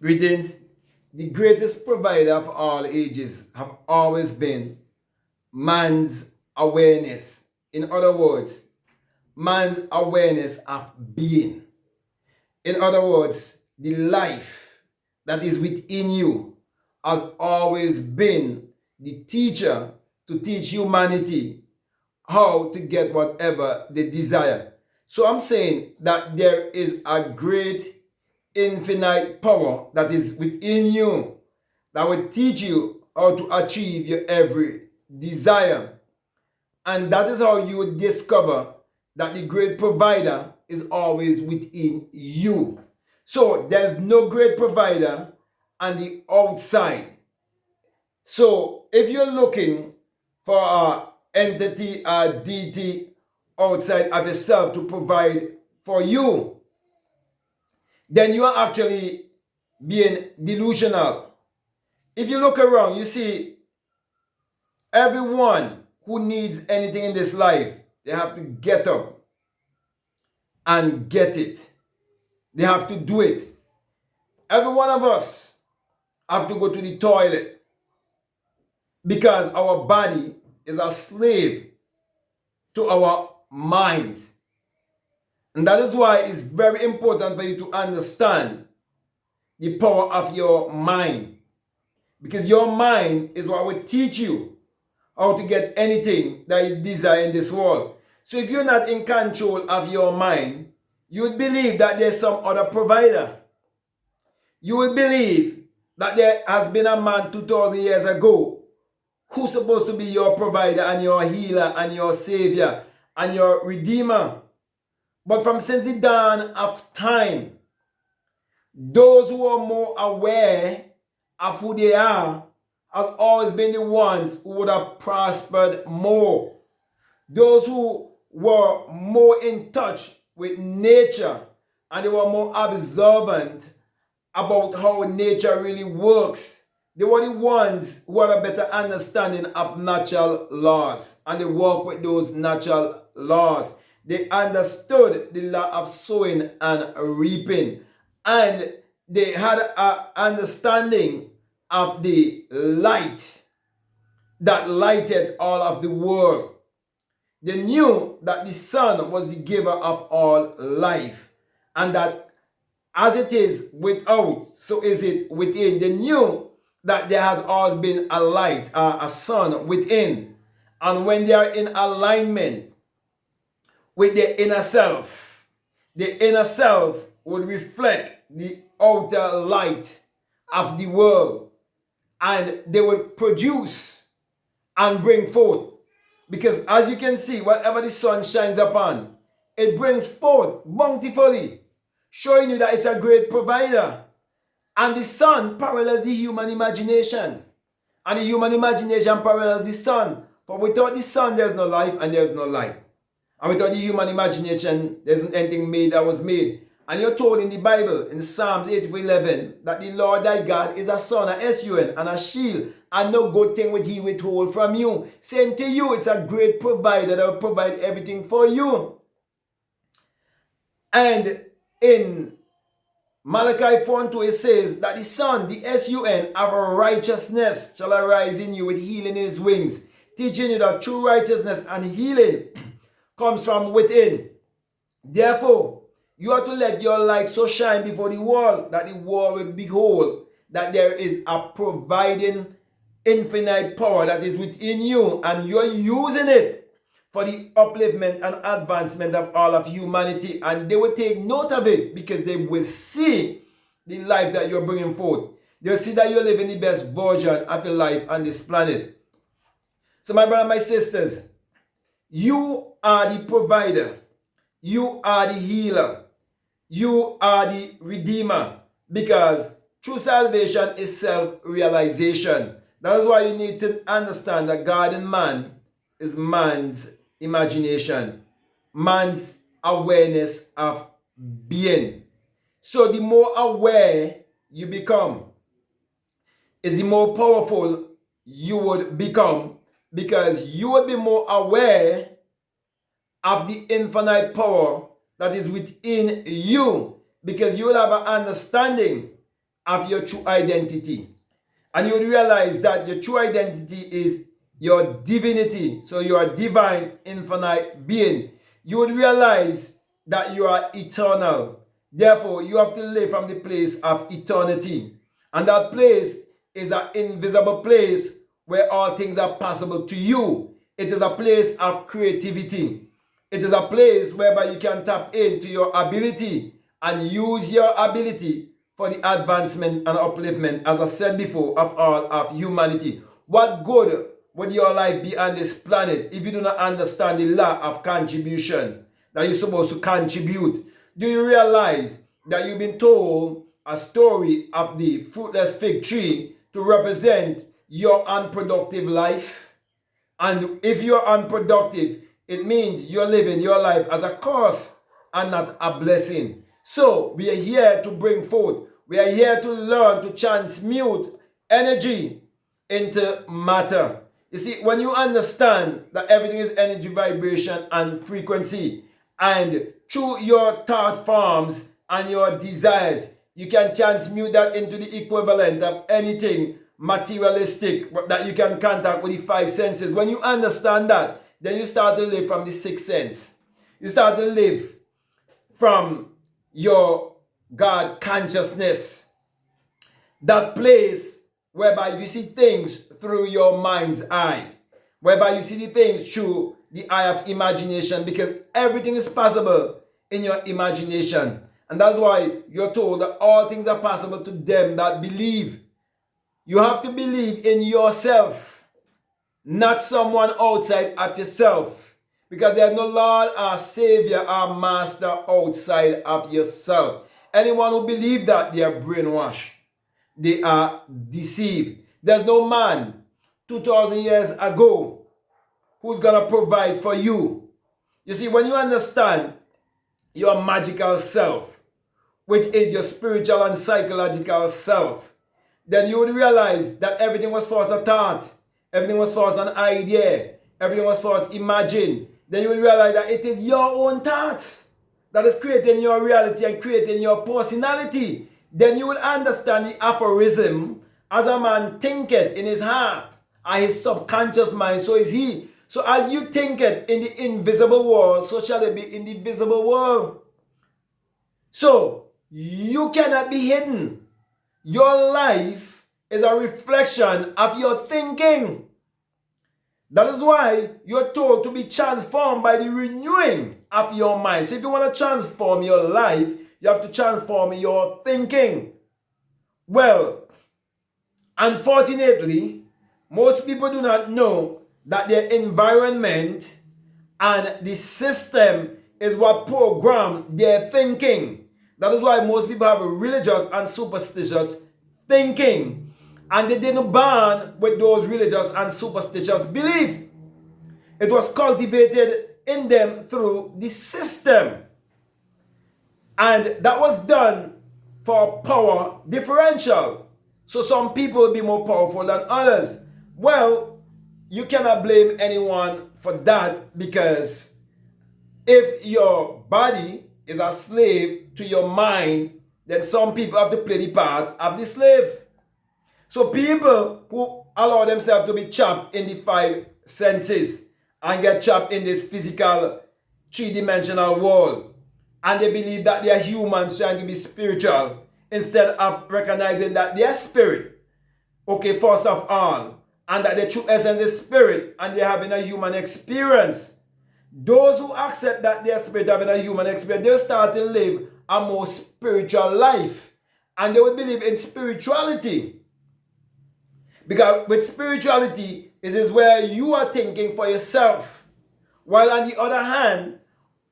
Greetings. The greatest provider of all ages have always been man's awareness. In other words, man's awareness of being. In other words, the life that is within you has always been the teacher to teach humanity how to get whatever they desire. So I'm saying that there is a great infinite power that is within you that will teach you how to achieve your every desire. And that is how you will discover that the great provider is always within you. So there's no great provider on the outside. So if you're looking for an entity, a deity outside of yourself to provide for you, then you are actually being delusional. If you look around, you see everyone who needs anything in this life, they have to get up and get it. They have to do it. Every one of us have to go to the toilet because our body is a slave to our minds. And that is why it's very important for you to understand the power of your mind. Because your mind is what will teach you how to get anything that you desire in this world. So if you're not in control of your mind, you would believe that there's some other provider. You would believe that there has been a man 2,000 years ago who's supposed to be your provider and your healer and your savior and your redeemer. But from since the dawn of time, those who are more aware of who they are have always been the ones who would have prospered more. Those who were more in touch with nature and they were more observant about how nature really works. They were the ones who had a better understanding of natural laws and they work with those natural laws. They understood the law of sowing and reaping, and they had an understanding of the light that lighted all of the world. They knew that the sun was the giver of all life, and that as it is without, so is it within. They knew that there has always been a light, a sun within. And when they are in alignment with the inner self would reflect the outer light of the world, and they would produce and bring forth. Because as you can see, whatever the sun shines upon, it brings forth bountifully, showing you that it's a great provider. And the sun parallels the human imagination. And the human imagination parallels the sun. For without the sun, there's no life and there's no light. And without the human imagination, there isn't anything made that was made. And you're told in the Bible, in Psalms 8:11, that the Lord thy God is a sun, a S-U-N, and a shield, and no good thing would he withhold from you. Saying to you, it's a great provider that will provide everything for you. And in Malachi 4:2, it says that the sun, the S-U-N, of righteousness shall arise in you with healing in his wings, teaching you that true righteousness and healing comes from within. Therefore, you are to let your light so shine before the world that the world will behold that there is a providing infinite power that is within you, and you are using it for the upliftment and advancement of all of humanity. And they will take note of it because they will see the life that you're bringing forth. They'll see that you're living the best version of your life on this planet. So my brothers and my sisters, you are the provider. You are the healer. You are the redeemer, because true salvation is self-realization. That is why you need to understand that God in man is man's imagination, man's awareness of being. So the more aware you become, the more powerful you would become, because you would be more aware of the infinite power that is within you, because you will have an understanding of your true identity. And you would realize that your true identity is your divinity. So you are a divine, infinite being. You would realize that you are eternal. Therefore, you have to live from the place of eternity. And that place is an invisible place where all things are possible to you. It is a place of creativity. It is a place whereby you can tap into your ability and use your ability for the advancement and upliftment, as I said before, of all of humanity. What good would your life be on this planet if you do not understand the law of contribution, that you're supposed to contribute? Do you realize that you've been told a story of the fruitless fig tree to represent your unproductive life? And if you're unproductive, it means you're living your life as a curse and not a blessing. So we are here to bring forth, we are here to learn to transmute energy into matter. You see, when you understand that everything is energy, vibration, and frequency, and through your thought forms and your desires, you can transmute that into the equivalent of anything materialistic that you can contact with the five senses. When you understand that, then you start to live from the sixth sense. You start to live from your God consciousness. That place whereby you see things through your mind's eye. Whereby you see the things through the eye of imagination, because everything is possible in your imagination. And that's why you're told that all things are possible to them that believe. You have to believe in yourself, not someone outside of yourself. Because there's no Lord or Savior or Master outside of yourself. Anyone who believes that, they are brainwashed. They are deceived. There's no man 2,000 years ago who's going to provide for you. You see, when you understand your magical self, which is your spiritual and psychological self, then you would realize that everything was first a thought, everything was first an idea, everything was first imagined. Then you will realize that it is your own thoughts that is creating your reality and creating your personality. Then you will understand the aphorism, as a man thinketh in his heart, and his subconscious mind, so is he. So as you thinketh in the invisible world, so shall it be in the visible world. So you cannot be hidden. Your life is a reflection of your thinking. That is why you're told to be transformed by the renewing of your mind. So if you want to transform your life, you have to transform your thinking. Well, unfortunately, most people do not know that their environment and the system is what programs their thinking. That is why most people have a religious and superstitious thinking. And they didn't born with those religious and superstitious beliefs. It was cultivated in them through the system. And that was done for power differential. So some people will be more powerful than others. Well, you cannot blame anyone for that, because if your body is a slave to your mind, then some people have to play the part of the slave. So people who allow themselves to be trapped in the five senses and get trapped in this physical three-dimensional world, and they believe that they are humans trying to be spiritual instead of recognizing that they are spirit, okay, first of all, and that the true essence is spirit and they're having a human experience. Those who accept that they are spirit having a human experience, they'll start to live a more spiritual life, and they will believe in spirituality. Because with spirituality, it is where you are thinking for yourself. While on the other hand,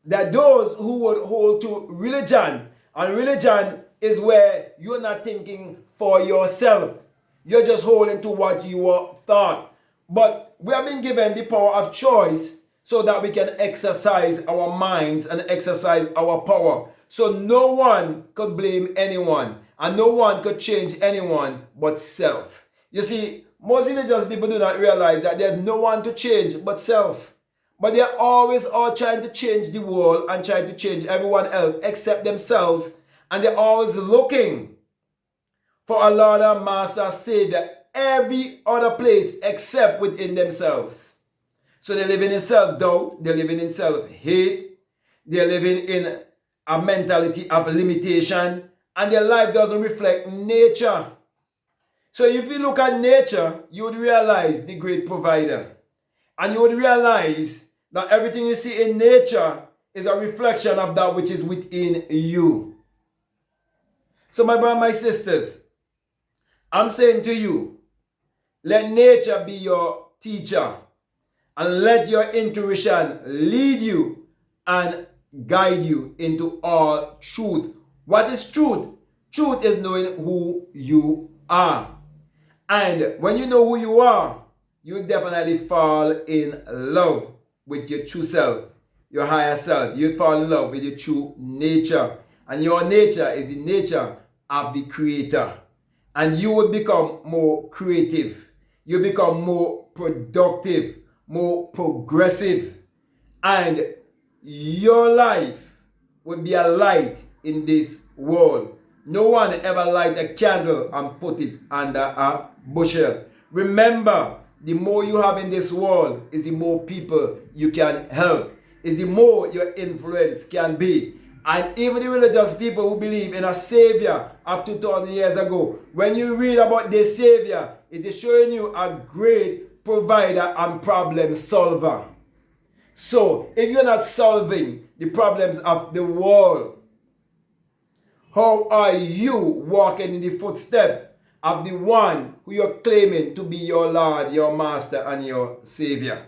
there are those who would hold to religion. And religion is where you're not thinking for yourself. You're just holding to what you were thought. But we have been given the power of choice so that we can exercise our minds and exercise our power. So no one could blame anyone. And no one could change anyone but self. You see, most religious people do not realize that there's no one to change but self. But they're always all trying to change the world and trying to change everyone else except themselves. And they're always looking for a Lord and Master Savior every other place except within themselves. So they're living in self-doubt, they're living in self-hate, they're living in a mentality of limitation, and their life doesn't reflect nature. So if you look at nature, you would realize the great provider. And you would realize that everything you see in nature is a reflection of that which is within you. So my brothers, my sisters, I'm saying to you, let nature be your teacher and let your intuition lead you and guide you into all truth. What is truth? Truth is knowing who you are. And when you know who you are, you definitely fall in love with your true self, your higher self. You fall in love with your true nature. And your nature is the nature of the Creator. And you will become more creative. You become more productive, more progressive. And your life will be a light in this world. No one ever light a candle and put it under a bushel. Remember, the more you have in this world is the more people you can help. Is the more your influence can be. And even the religious people who believe in a savior of 2,000 years ago, when you read about this savior, it is showing you a great provider and problem solver. So, if you're not solving the problems of the world, how are you walking in the footsteps of the one who you're claiming to be your Lord, your Master, and your Savior?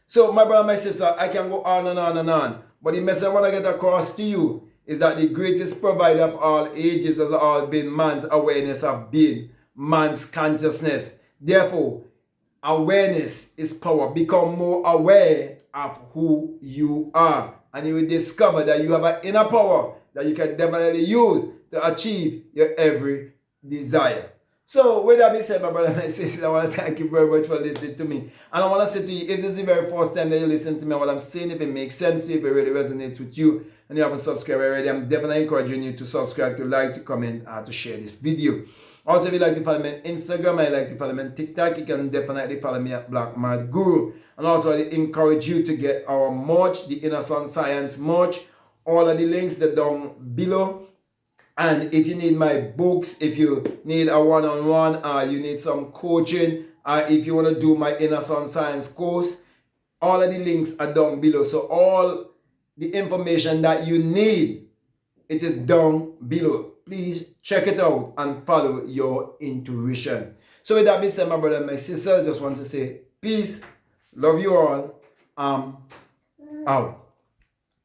So, my brother, my sister, I can go on and on and on. But the message I want to get across to you is that the greatest provider of all ages has all been man's awareness of being, man's consciousness. Therefore, awareness is power. Become more aware of who you are. And you will discover that you have an inner power that you can definitely use to achieve your every desire. So, with that being said, my brother and my sister, I want to thank you very much for listening to me. And I want to say to you, if this is the very first time that you listen to me, what I'm saying, if it makes sense to you, if it really resonates with you, and you haven't subscribed already, I'm definitely encouraging you to subscribe, to like, to comment, and to share this video. Also, if you'd like to follow me on Instagram, I'd like to follow me on TikTok, you can definitely follow me at Black Mad Guru. And also, I encourage you to get our merch, the Inner Sun Science merch. All of the links are down below. And if you need my books, if you need a one-on-one, you need some coaching, if you want to do my Inner Sun Science course, all of the links are down below. So all the information that you need, it is down below. Please check it out and follow your intuition. So with that being said, my brother and my sister, I just want to say peace, love you all, out.